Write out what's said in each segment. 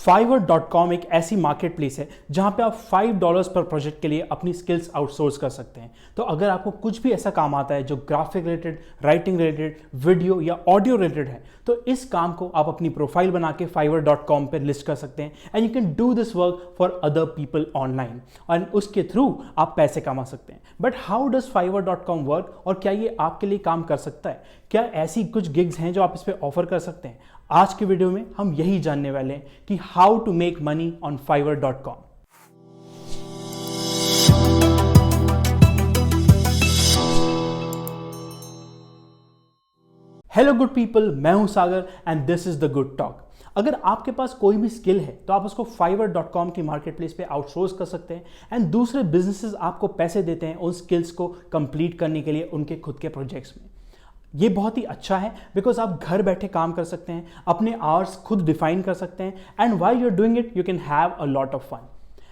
Fiverr.com एक ऐसी market place है जहां पे आप $5 पर प्रोजेक्ट के लिए अपनी स्किल्स आउटसोर्स कर सकते हैं। तो अगर आपको कुछ भी ऐसा काम आता है जो graphic related, writing related, video या ऑडियो रिलेटेड है, तो इस काम को आप अपनी प्रोफाइल बना के Fiverr.com पर लिस्ट कर सकते हैं and you can do this work for other people online और उसके थ्रू आप पैसे कमा सकते हैं। But how does Fiverr.com work और क्या ये आपके लिए काम कर सकता है? क्या ऐसी कुछ गिग्स हैं जो आप इस पर ऑफर कर सकते हैं? आज के वीडियो में हम यही जानने वाले हैं कि how to make money on Fiverr.com। Hello good people, मैं हूं Sagar and this is the good talk. अगर आपके पास कोई भी स्किल है तो आप उसको Fiverr.com की मार्केट प्लेस पे आउटसोर्स कर सकते हैं एंड दूसरे बिजनेसेस आपको पैसे देते हैं उन स्किल्स को कंप्लीट करने के लिए उनके खुद के प्रोजेक्ट्स में। ये बहुत ही अच्छा है बिकॉज आप घर बैठे काम कर सकते हैं, अपने आवर्स खुद डिफाइन कर सकते हैं and while you are doing it you can have a lot of fun.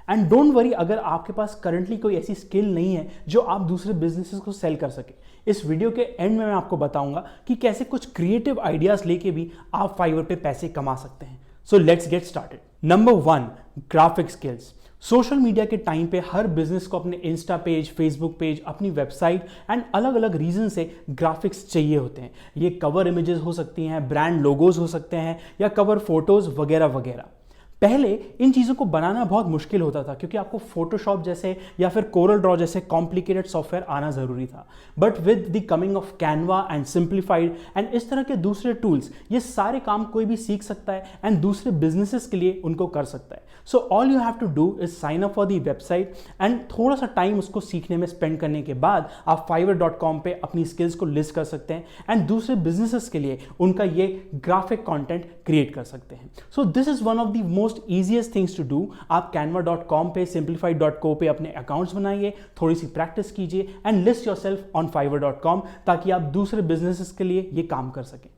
And don't worry अगर आपके पास करंटली कोई ऐसी स्किल नहीं है जो आप दूसरे बिजनेसेस को सेल कर सके। इस वीडियो के एंड में मैं आपको बताऊंगा कि कैसे कुछ क्रिएटिव आइडियाज लेके भी आप Fiverr पे पैसे कमा सकते हैं। So let's get started. Number 1, graphic skills. Social media के टाइम पे हर बिजनेस को अपने इंस्टा पेज, फेसबुक पेज, अपनी वेबसाइट एंड अलग अलग रीजन से ग्राफिक्स चाहिए होते हैं। ये कवर इमेजेस हो सकती हैं, ब्रांड लोगोज हो सकते हैं या कवर फोटोज वगैरह वगैरह। पहले इन चीज़ों को बनाना बहुत मुश्किल होता था क्योंकि आपको फोटोशॉप जैसे या फिर कोरल ड्रॉ जैसे कॉम्प्लिकेटेड सॉफ्टवेयर आना ज़रूरी था। But with the coming of Canva and simplified and इस तरह के दूसरे टूल्स, ये सारे काम कोई भी सीख सकता है एंड दूसरे बिजनेसेस के लिए उनको कर सकता है। So all you have to do is sign up for the website and थोड़ा सा टाइम उसको सीखने में स्पेंड करने के बाद आप Fiverr.com पे अपनी स्किल्स को लिस्ट कर सकते हैं एंड दूसरे बिजनेसेस के लिए उनका ये ग्राफिक कंटेंट क्रिएट कर सकते हैं। So this is one of the most easiest things to do. आप canva.com पे, simplified.co पे अपने अकाउंट्स बनाइए, थोड़ी सी प्रैक्टिस कीजिए and list yourself on Fiverr.com ताकि आप दूसरे बिजनेसेस के लिए ये काम कर सकें।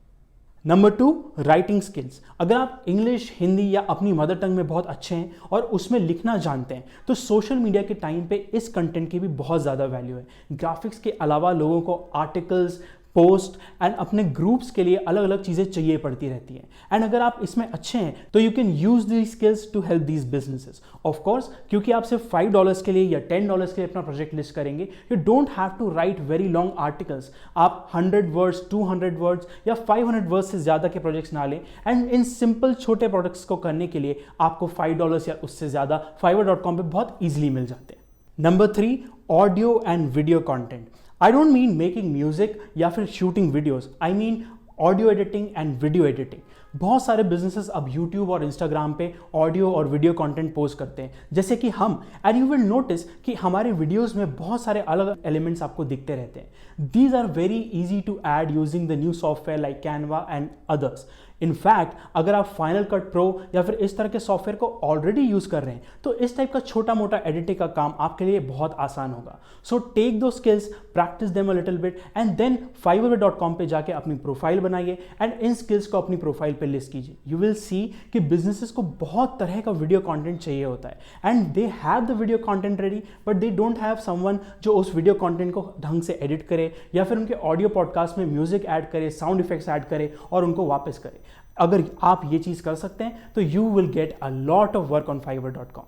Number 2, writing skills. अगर आप इंग्लिश, हिंदी या अपनी मदर टंग में बहुत अच्छे हैं और उसमें लिखना जानते हैं तो सोशल मीडिया के टाइम पे इस कंटेंट की भी बहुत ज़्यादा वैल्यू है। ग्राफिक्स के अलावा लोगों को आर्टिकल्स, पोस्ट एंड अपने ग्रुप्स के लिए अलग अलग चीज़ें चाहिए पड़ती रहती हैं एंड अगर आप इसमें अच्छे हैं तो you can use these skills to help these businesses. Of course क्योंकि आप सिर्फ $5 के लिए या $10 के लिए अपना प्रोजेक्ट लिस्ट करेंगे, you don't have to write very long articles. आप 100 वर्ड्स, 200 वर्ड्स या 500 वर्ड्स से ज़्यादा के प्रोजेक्ट्स ना लें एंड इन सिंपल छोटे प्रोडक्ट्स को करने के लिए आपको $5 या उससे ज़्यादा Fiverr.com पे बहुत ईजिली मिल जाते हैं। Number 3, audio and video content. I don't mean making music या फिर shooting videos, I mean audio editing and video editing। बहुत सारे बिजनेसेस अब YouTube और Instagram पे ऑडियो और वीडियो कंटेंट पोस्ट करते हैं जैसे कि हम, एंड यू विल नोटिस कि हमारे वीडियोस में बहुत सारे अलग एलिमेंट्स आपको दिखते रहते हैं। These are very easy to add using the new software like Canva and others. In fact अगर आप फाइनल कट प्रो या फिर इस तरह के सॉफ्टवेयर को ऑलरेडी यूज़ कर रहे हैं तो इस टाइप का छोटा मोटा एडिटिंग का काम आपके लिए बहुत आसान होगा। सो टेक दो skills, practice them a little bit and then Fiverr.com पे जाके अपनी प्रोफाइल बनाइए एंड इन स्किल्स को अपनी प्रोफाइल पे लिस्ट कीजिए। यू विल सी कि बिजनेसेस को बहुत तरह का वीडियो कंटेंट चाहिए होता है and they have the video content ready but they don't have someone जो उस वीडियो कंटेंट को ढंग से एडिट करे या फिर उनके ऑडियो पॉडकास्ट में म्यूजिक ऐड करे, साउंड इफेक्ट्स ऐड करे और उनको वापस करे। अगर आप ये चीज कर सकते हैं तो you will get a lot of work on Fiverr.com।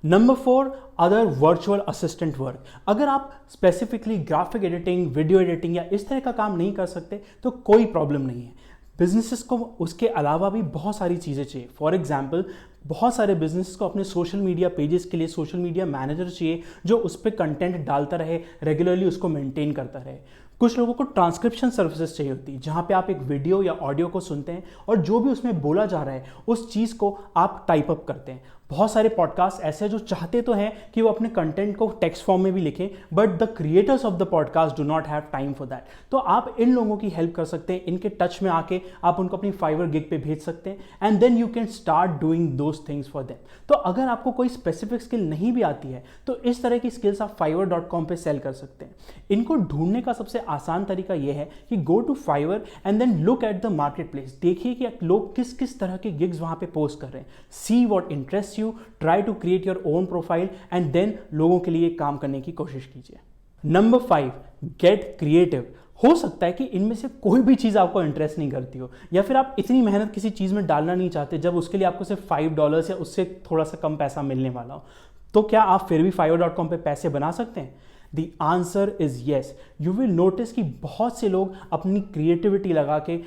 Number 4, other virtual assistant work. अगर आप specifically graphic editing, video editing या इस तरह का काम नहीं कर सकते तो कोई प्रॉब्लम नहीं है। बिजनेसेस को उसके अलावा भी बहुत सारी चीज़ें चाहिए। फॉर एग्जाम्पल बहुत सारे बिजनेस को अपने सोशल मीडिया पेजेस के लिए सोशल मीडिया मैनेजर चाहिए जो उस पर कंटेंट डालता रहे, रेगुलरली उसको मेंटेन करता रहे। कुछ लोगों को ट्रांसक्रिप्शन सर्विसेज चाहिए होती है जहाँ पे आप एक वीडियो या ऑडियो को सुनते हैं और जो भी उसमें बोला जा रहा है उस चीज़ को आप टाइप अप करते हैं। बहुत सारे पॉडकास्ट ऐसे जो चाहते तो हैं कि वो अपने कंटेंट को टेक्स्ट फॉर्म में भी लिखें but the creators of the podcast do not have time for that. तो आप इन लोगों की हेल्प कर सकते हैं, इनके टच में आके आप उनको अपनी Fiverr गिग पे भेज सकते हैं and then you can start doing those things for them. तो अगर आपको कोई स्पेसिफिक स्किल नहीं भी आती है तो इस तरह की स्किल्स आप Fiverr.com पे सेल कर सकते हैं। इनको ढूंढने का सबसे आसान तरीका यह है कि go to Fiverr and then look at the market place कि लोग किस किस तरह के गिग्स वहां पे पोस्ट कर रहे हैं। See what interest you, try to create your own profile and then लोगों के लिए काम करने की कोशिश कीजिए। Number 5, get creative. हो सकता है कि इनमें से कोई भी चीज़ आपको इंटरेस्ट नहीं करती हो, या फिर आप इतनी मेहनत किसी चीज़ में डालना नहीं चाहते जब उसके लिए आपको सिर्फ $5 या उससे थोड़ा सा कम पैसा मिलने वाला हो। तो क्या आप फिर भी fiverr.com पे पैसे बना सकते हैं? The answer is yes. You will notice कि बहुत से लोग अपनी क्रिएटिविटी लगा के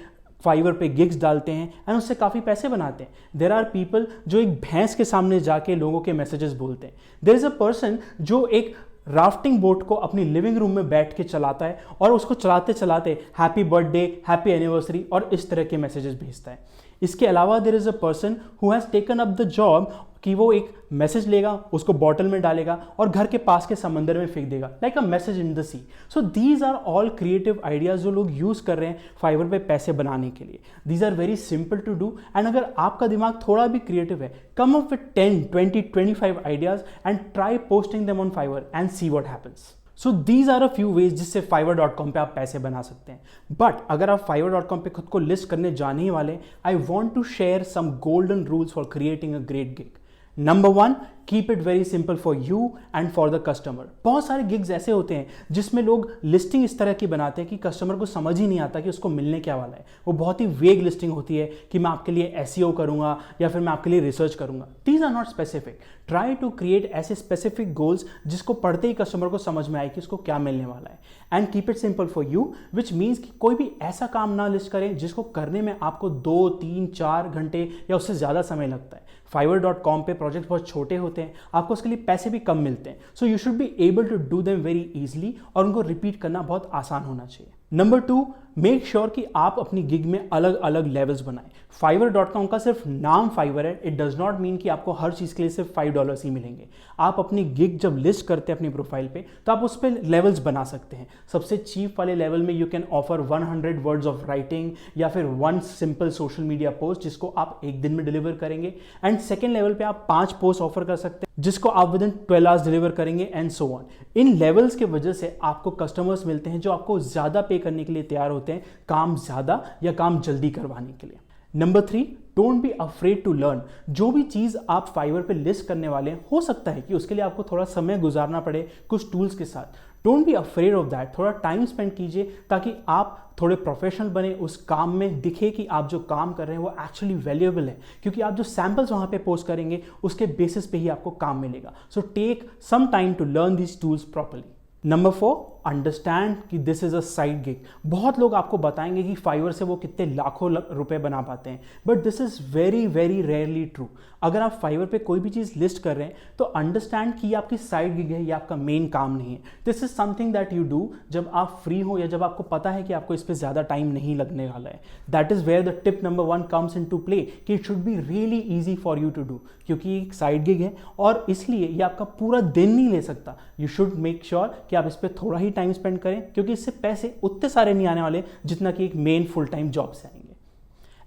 फाइवर पे गिग्स डालते हैं एंड उससे काफ़ी पैसे बनाते हैं। देर आर पीपल जो एक भैंस के सामने जाके लोगों के मैसेजेस बोलते हैं। देर इज़ अ पर्सन जो एक राफ्टिंग बोट को अपनी लिविंग रूम में बैठ के चलाता है और उसको चलाते चलाते हैप्पी बर्थडे, हैप्पी एनिवर्सरी और इस तरह के मैसेजेस भेजता है। इसके अलावा there is a person who has taken up the job कि वो एक मैसेज लेगा, उसको बॉटल में डालेगा और घर के पास के समंदर में फेंक देगा, like a message in the sea. So these are all creative ideas जो लोग यूज कर रहे हैं फाइवर पे पैसे बनाने के लिए। These are very simple to do and अगर आपका दिमाग थोड़ा भी क्रिएटिव है, come up with 10, 20, 25 ideas and try posting them on Fiverr and see what happens. So these are a few ways जिससे fiverr.com पे आप पैसे बना सकते हैं। बट अगर आप fiverr.com पे खुद को लिस्ट करने जाने ही वाले, I want to share some golden rules for creating a great gig. Number 1, keep it very simple for you and for the customer. बहुत सारे गिग्स ऐसे होते हैं जिसमें लोग लिस्टिंग इस तरह की बनाते हैं कि कस्टमर को समझ ही नहीं आता कि उसको मिलने क्या वाला है। वो बहुत ही वेग लिस्टिंग होती है कि मैं आपके लिए एसईओ करूंगा या फिर मैं आपके लिए रिसर्च करूंगा। These are not specific. Try to create ऐसे स्पेसिफिक गोल्स जिसको पढ़ते ही कस्टमर को समझ में आए कि उसको क्या मिलने वाला है। And keep it simple for you, which means कि कोई भी ऐसा काम ना लिस्ट करें जिसको करने में आपको 2, 3, 4 घंटे या उससे ज़्यादा समय लगता है। fiverr.com पे प्रोजेक्ट बहुत छोटे होते हैं, आपको उसके लिए पैसे भी कम मिलते हैं। So you should be able to do them very easily और उनको रिपीट करना बहुत आसान होना चाहिए। नंबर 2, मेक श्योर कि आप अपनी गिग में अलग अलग लेवल्स बनाएं। fiverr.com का सिर्फ नाम फाइवर है, इट डज नॉट मीन कि आपको हर चीज़ के लिए सिर्फ $5 ही मिलेंगे। आप अपनी गिग जब लिस्ट करते हैं अपनी प्रोफाइल पे तो आप उस पर लेवल्स बना सकते हैं। सबसे चीप वाले लेवल में you can offer 100 words of writing या फिर 1 सिंपल सोशल मीडिया पोस्ट जिसको आप एक दिन में डिलीवर करेंगे। एंड सेकेंड लेवल पे आप 5 पोस्ट ऑफर कर सकते हैं जिसको आप विद इन 12 आवर्स डिलीवर करेंगे and so on. In levels के वजह से आपको कस्टमर्स मिलते हैं जो आपको ज़्यादा पे करने के लिए तैयार होते हैं, काम ज़्यादा या काम जल्दी करवाने के लिए। Number 3, don't be afraid to learn. जो भी चीज़ आप फाइवर पे लिस्ट करने वाले हैं, हो सकता है कि उसके लिए आपको थोड़ा समय गुजारना पड़े कुछ टूल्स के साथ। Don't be afraid of that. थोड़ा टाइम स्पेंड कीजिए ताकि आप थोड़े प्रोफेशनल बने, उस काम में दिखे कि आप जो काम कर रहे हैं वो एक्चुअली वैल्यूएबल है, क्योंकि आप जो सैम्पल्स वहाँ पे पोस्ट करेंगे उसके बेसिस पे ही आपको काम मिलेगा। So take some time to learn these tools properly. Number 4, understand कि this is a side gig. बहुत लोग आपको बताएंगे कि फाइवर से वो कितने लाखों रुपए बना पाते हैं, but this is very very rarely true. अगर आप फाइवर पे कोई भी चीज़ लिस्ट कर रहे हैं तो अंडरस्टैंड कि ये आपकी साइड गिग है, ये आपका मेन काम नहीं है। This is something that you do जब आप फ्री हो या जब आपको पता है कि आपको इस पर ज़्यादा टाइम नहीं लगने वाला है। That is where the tip number 1 comes in to play कि it should be really easy for you to do, क्योंकि ये एक साइड गिग है और इसलिए ये आपका पूरा दिन नहीं ले सकता। यू शुड मेक श्योर कि आप इस पर थोड़ा ही टाइम स्पेंड करें, क्योंकि इससे पैसे उतने सारे नहीं आने वाले जितना कि एक मेन फुल टाइम जॉब से आएंगे।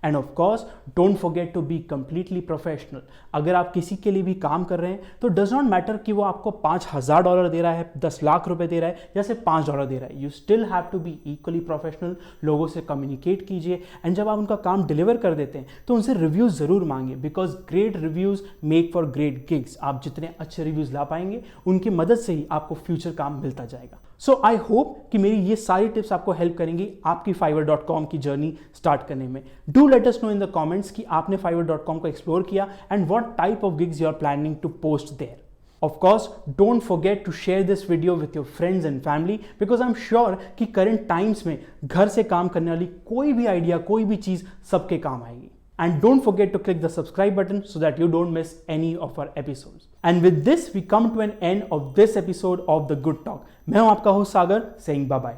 And of course don't forget to be completely professional. अगर आप किसी के लिए भी काम कर रहे हैं तो डज नॉट मैटर कि वो आपको $5,000 दे रहा है, 10 लाख रुपए दे रहा है या सिर्फ $5 दे रहा है। You still have to be equally professional. लोगों से कम्युनिकेट कीजिए एंड जब आप उनका काम डिलीवर कर देते हैं तो उनसे रिव्यूज़ ज़रूर मांगिए, because great reviews make for great gigs. आप जितने अच्छे रिव्यूज़ ला पाएंगे उनकी मदद से ही आपको फ्यूचर काम मिलता जाएगा। सो आई होप कि मेरी ये सारी टिप्स आपको हेल्प करेंगी आपकी fiverr.com की जर्नी स्टार्ट करने में। Do let us know in the comments कि आपने fiverr.com को एक्सप्लोर किया and what type of gigs you are planning to post there. Of course, don't forget to share this video with your friends and family because I'm sure कि current times में घर से काम करने वाली कोई भी आइडिया, कोई भी चीज़ सबके काम आएगी। And don't forget to click the subscribe button so that you don't miss any of our episodes. And with this, we come to an end of this episode of The Good Talk. मैं हूं आपका host सागर, saying bye bye.